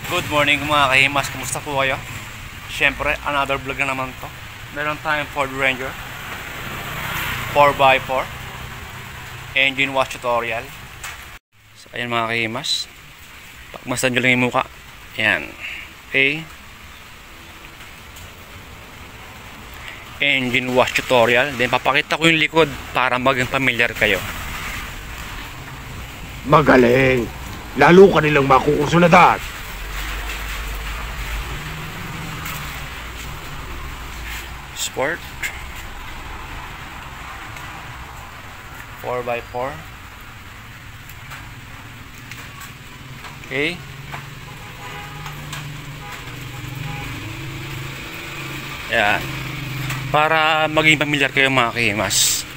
Good morning mga kahimas, kumusta po kayo? Siyempre, another vlog na naman to. Meron tayong Ford Ranger 4x4 engine wash tutorial. So ayan mga kahimas, pagmasdan nyo lang yung muka. Ayan, okay. Engine wash tutorial. Then papakita ko yung likod para maging familiar kayo. Magaling! Lalo ka nilang makukusunatan! Sport 4x4. Okay. Yan. Para maging familiar kayo mga kahimas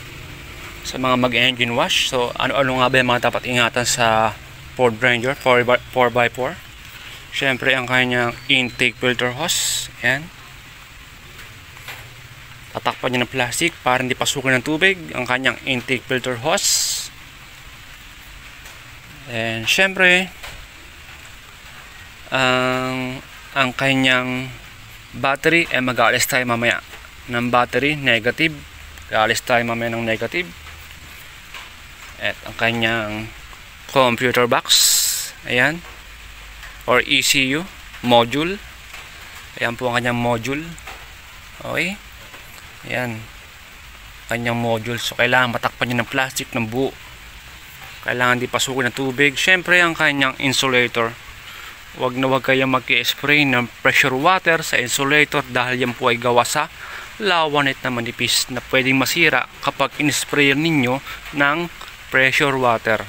sa mga mag-engine wash. So ano-ano nga ba yung mga dapat ingatan sa Ford Ranger 4x4? Siyempre ang kanyang intake filter hose. Yan. Tatakpan niya ng plastic para hindi pasukin ng tubig ang kanyang intake filter hose. And syempre ang kanyang battery ay mag-aalis tayo mamaya ng battery, negative. Mag-aalis tayo mamaya ng negative. At ang kanyang computer box, ayan, or ECU module. Ayan po ang kanyang module. Okay. Ayan, kanyang module. So kailangan matakpan niya ng plastic ng buo. Kailangan di pasukin ng tubig. Syempre ang kanyang insulator, wag na wag kayong mag-spray ng pressure water sa insulator dahil yan po ay gawa sa lawanit na manipis na pwedeng masira kapag in-spray ninyo ng pressure water.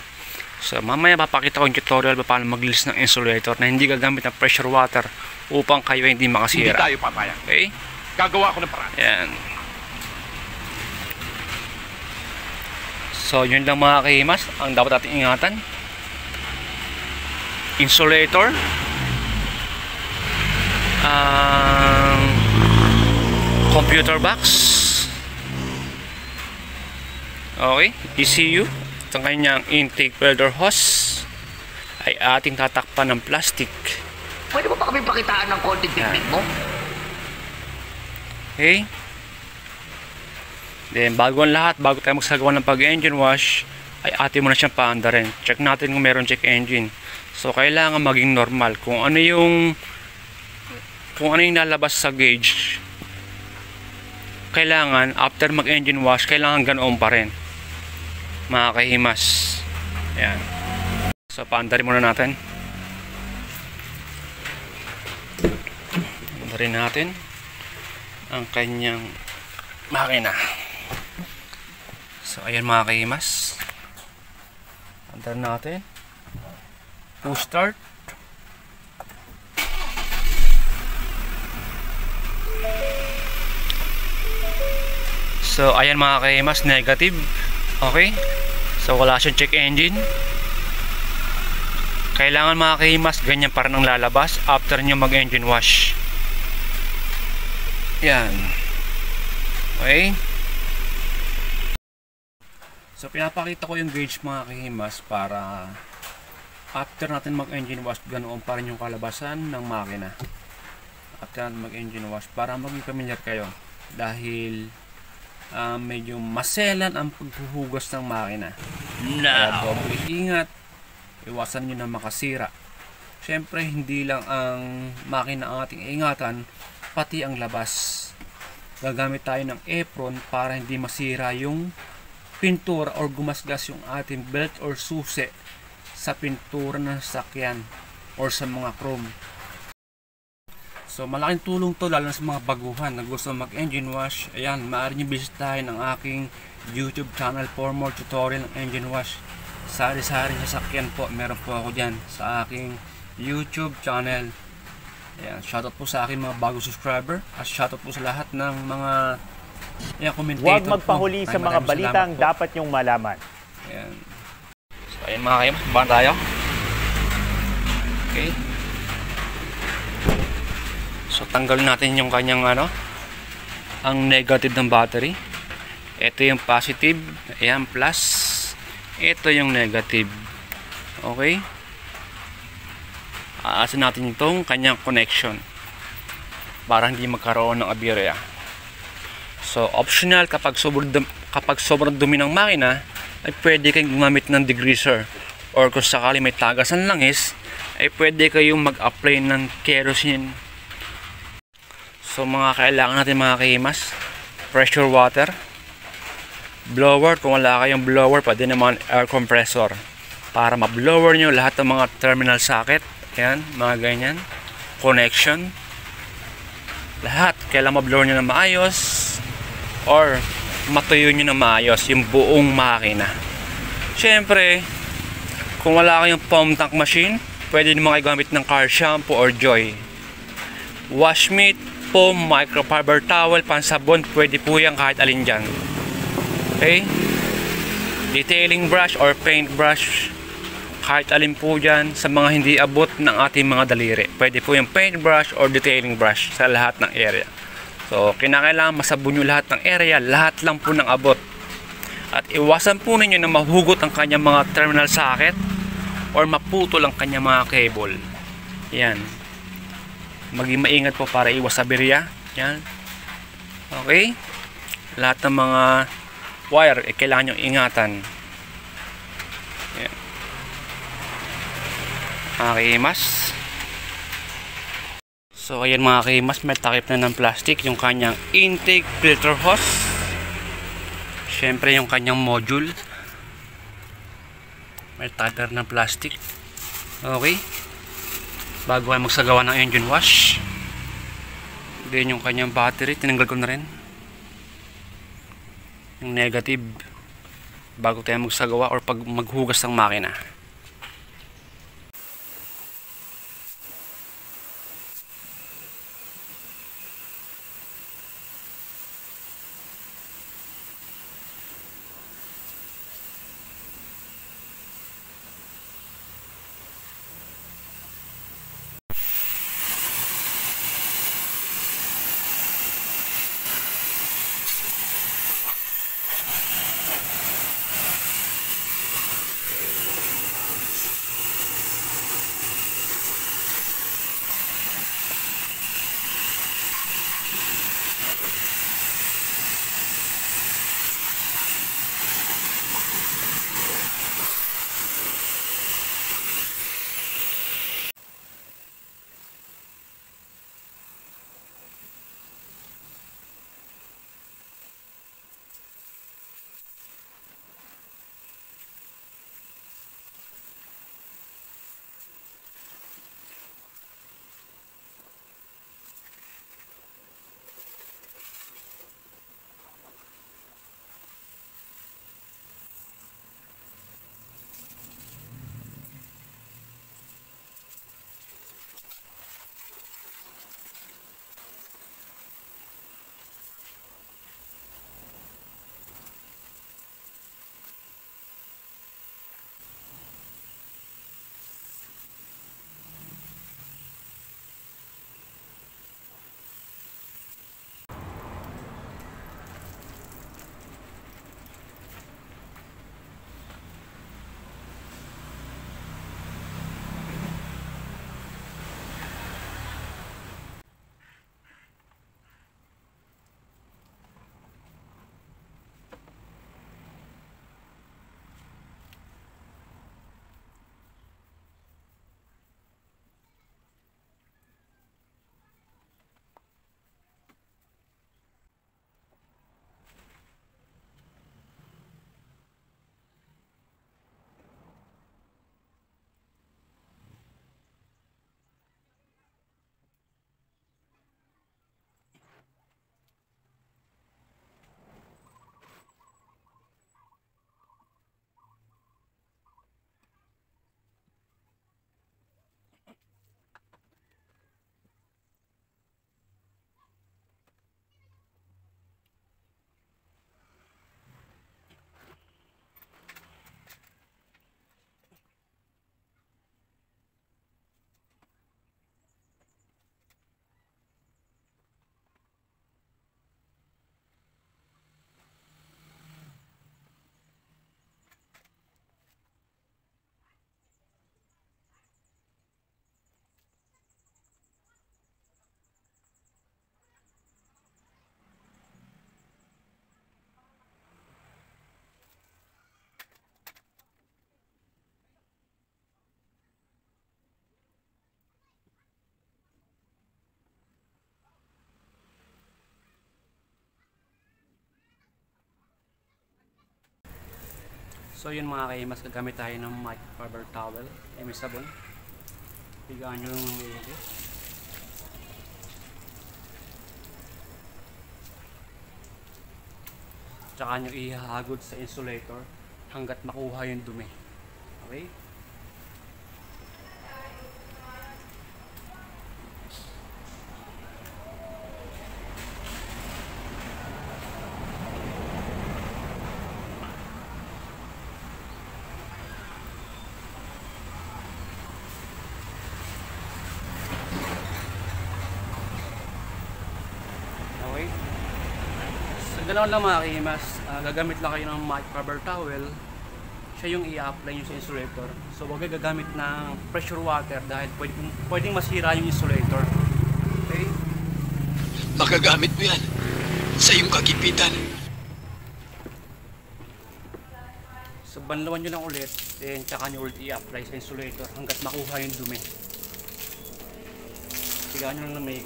So mamaya papakita ko yung tutorial paano maglinis ng insulator na hindi gagamit ng pressure water upang kayo hindi makasira. Hindi tayo papayag. Okay? Gagawa ko ng paraan. Yan. So yun lang mga kahimas ang dapat natin ingatan. Insulator, computer box, okay, ECU, ang kanyang intake filter hose ay ating tatakpan ng plastic. Pwede mo pa kami pakitaan ng konting technique mo? Okay. Then bago ang lahat, bago tayo magsagawa ng pag-engine wash, ay atin muna siyang paandarin. Check natin kung meron check engine. So kailangan maging normal. Kung ano yung lalabas sa gauge, kailangan after mag-engine wash, kailangan ganoon pa rin mga kahimas. Ayan. So paandarin muna natin. Paandarin natin ang kanyang makina. So ayan mga kahimas, andar natin, push start. So ayan mga kahimas, negative. Okay, so wala siyang check engine. Kailangan mga kahimas ganyan para nang lalabas after nyo mag engine wash. Yan. Okay. So pinapakita ko yung gauge mga kahimas para after natin mag-engine wash, ganoon pa rin yung kalabasan ng makina. After natin mag-engine wash, para maging familiar kayo dahil medyo maselan ang paghuhugas ng makina. Kaya doble ingat, iwasan nyo na makasira. Syempre hindi lang ang makina ang ating ingatan, pati ang labas. Gagamit tayo ng apron para hindi masira yung pintura or gumasgas yung ating belt or susi sa pintura ng sasakyan or sa mga chrome. So malaking tulong to lalo sa mga baguhan na gusto mag-engine wash. Ayan, maaari nyo bisitahin ang aking YouTube channel for more tutorial ng engine wash. Sari-sari sasakyan po, meron po ako dyan sa aking YouTube channel. Ayan, shoutout po sa aking mga bagong subscriber at shoutout po sa lahat ng mga huwag magpahuli sa mga balitang dapat nyong malaman. Ayan. So ayun mga kayo, baka tayo. Okay. So tanggalin natin yung kanyang ang negative ng battery. Ito yung positive, ayan, plus. Ito yung negative. Okay? aasin natin itong kanyang connection para hindi magkaroon ng aberya. So optional kapag sobrang dumi ng makina ay pwede kayong gumamit ng degreaser, or kung sakali may tagas ng langis ay pwede kayong mag-apply ng kerosene. So mga kailangan natin mga kahimas, pressure water, blower, kung wala kayong blower pwede naman air compressor para ma-blower nyo lahat ng mga terminal socket. Yan, mga ganyan, connection, lahat kailangan ma-blower nyo na maayos or matuyo nyo na maayos yung buong makina. Syempre kung wala kayong foam tank machine, pwede naman kayo gamit ng car shampoo or Joy. Wash mitt, foam, microfiber towel, pansabon, pwede po yan kahit alin dyan. Okay? Detailing brush or paint brush, kahit alin po dyan sa mga hindi abot ng ating mga daliri. Pwede po yung paint brush or detailing brush sa lahat ng area. So, kinakailangan masabon nyo lahat ng area, lahat lang po ng abot. At iwasan po ninyo na mahugot ang kanyang mga terminal socket or maputol ang kanyang mga cable. Yan. Maging maingat po para iwas aberya. Yan. Okay? Lahat ng mga wire, kailangan nyo ingatan. Yan. Mga kahimas. So ayan mga kahimas, may takip na ng plastic yung kanyang intake filter hose. Syempre yung kanyang module, may takip ng plastic. Okay, bago ay magsagawa ng engine wash. Then yung kanyang battery, tinanggal ko na rin yung negative bago tayo magsagawa or pag maghugas ng makina. So yun mga kaimas, gagamit tayo ng microfiber towel. May sabon. Pigaan nyo lang ng maigi. Tsaka nyo ihahagod sa insulator hanggat makuha yung dumi. Okay? Okay? So, ganoon lang mga kimas. Gagamit lang kayo ng microfiber towel. Siya yung i-apply nyo sa insulator. So, huwag kayo gagamit ng pressure water dahil pwedeng masira yung insulator. Okay? Magagamit mo yan sa iyong kagipitan. So, banlawan nyo lang ulit. Then, tsaka nyo ulit i-apply sa insulator hanggat makuha yung dumi. Tigaan nyo lang na may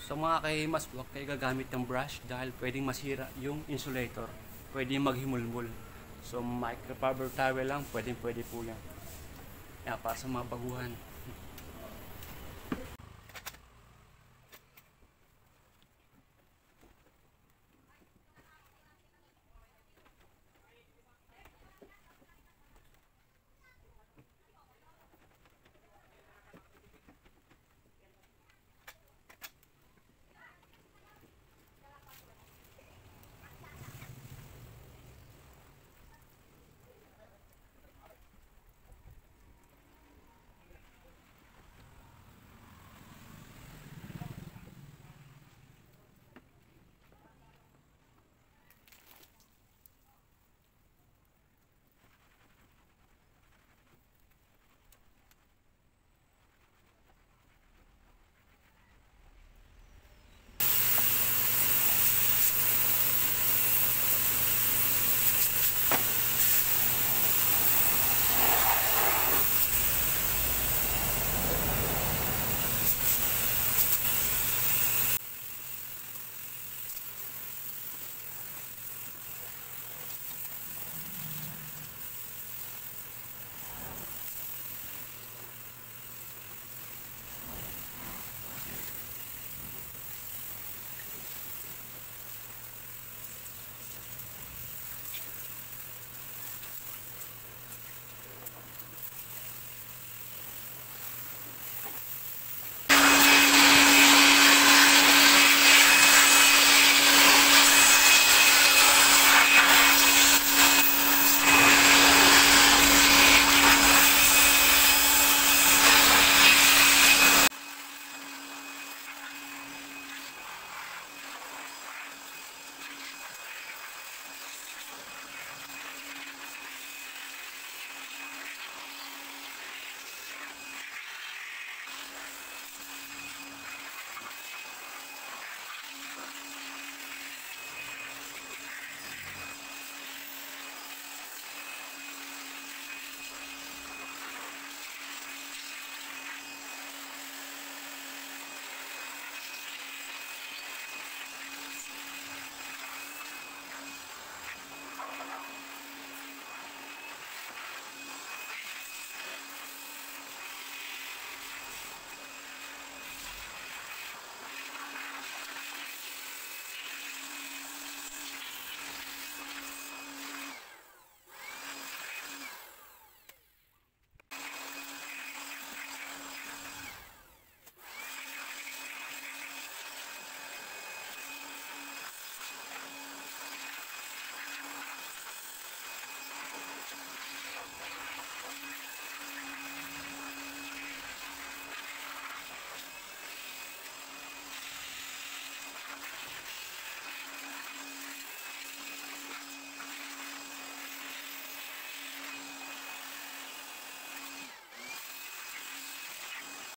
So mga kahimas, huwag kayo gagamit ng brush dahil pwedeng masira yung insulator. Pwedeng maghimulmul. So microfiber towel lang, pwede po yan. Yan, para sa mga baguhan.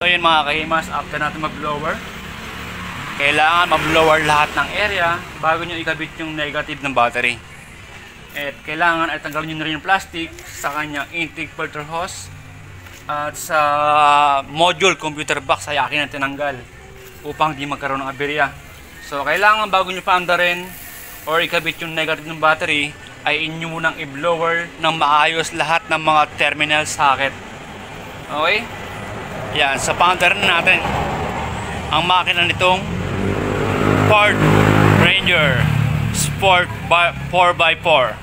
So yun mga kahimas, after natin mag-blower, kailangan mag-blower lahat ng area bago nyo ikabit yung negative ng battery. At kailangan ay tanggalin nyo na rin yung plastic sa kanyang intake filter hose at sa module computer box ay akin na tinanggal upang di magkaroon ng aberya. So kailangan bago nyo paandarin or ikabit yung negative ng battery ay inyo munang i-blower ng maayos lahat ng mga terminal socket. Okay? Yan, sa paandarin natin ang makina nitong Ford Ranger Sport 4x4.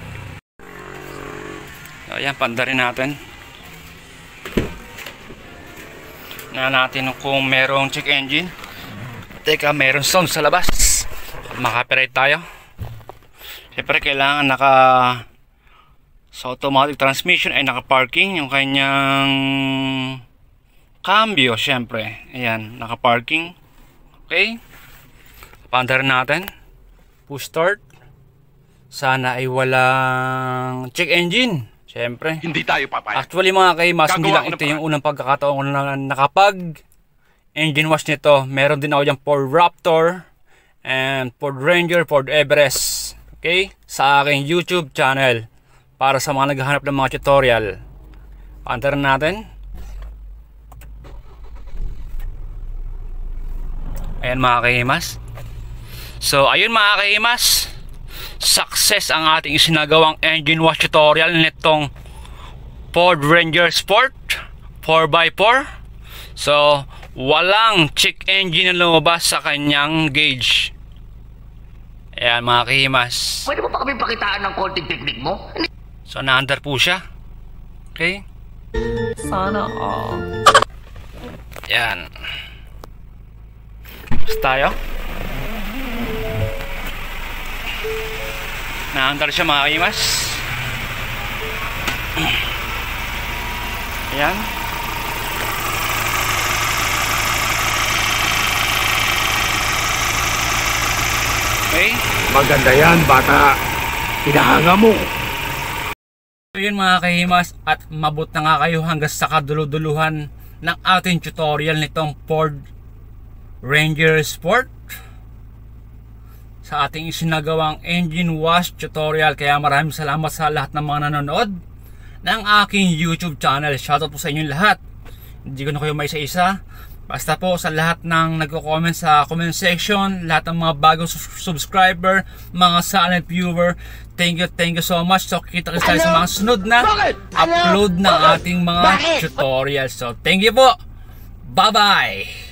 So, ayan, pandarin natin. Na natin kung merong check engine. Teka, merong sound sa labas. Maka-copyright tayo. Siyempre, kailangan sa automatic transmission ay naka-parking yung kanyang cambio, siyempre. Ayan, naka-parking. Okay. Pandarin natin. Push start. Sana ay walang check engine. Siyempre. Hindi tayo papayag. Actually mga kahimas, hindi lang ito yung unang pagkakataon ko na nakapag engine wash nito. Meron din ako dyan Ford Raptor and Ford Ranger, Ford Everest. Okay? Sa aking YouTube channel. Para sa mga naghahanap ng mga tutorial. Pantaran natin. Ayan mga kahimas. So ayun mga kahimas, success ang ating isinagawang engine wash tutorial nitong Ford Ranger Sport 4x4. So walang check engine na lumabas sa kanyang gauge. Ayan mga kahimas. Pwede mo pa kami pakitaan ng konting technique mo? So na-under po siya. Okay? Sana all. Ayan. Tapos tayo. Na-under siya mga kahimas. Ayan. Okay. Maganda yan, bata. Pinahanga mo. So yun mga kahimas, at mabot na nga kayo hanggang sa kaduluduluhan ng ating tutorial nitong Ford Ranger Sport sa ating isinagawang engine wash tutorial. Kaya maraming salamat sa lahat ng mga nanonood ng aking YouTube channel. Shoutout po sa inyo lahat. Hindi ko na kayo may isa-isa. Basta po sa lahat ng nagko-comment sa comment section, lahat ng mga bagong subscriber, mga silent viewer, thank you so much. So kita tayo sa mga sunod na upload ng ating mga tutorials. So thank you po. Bye bye.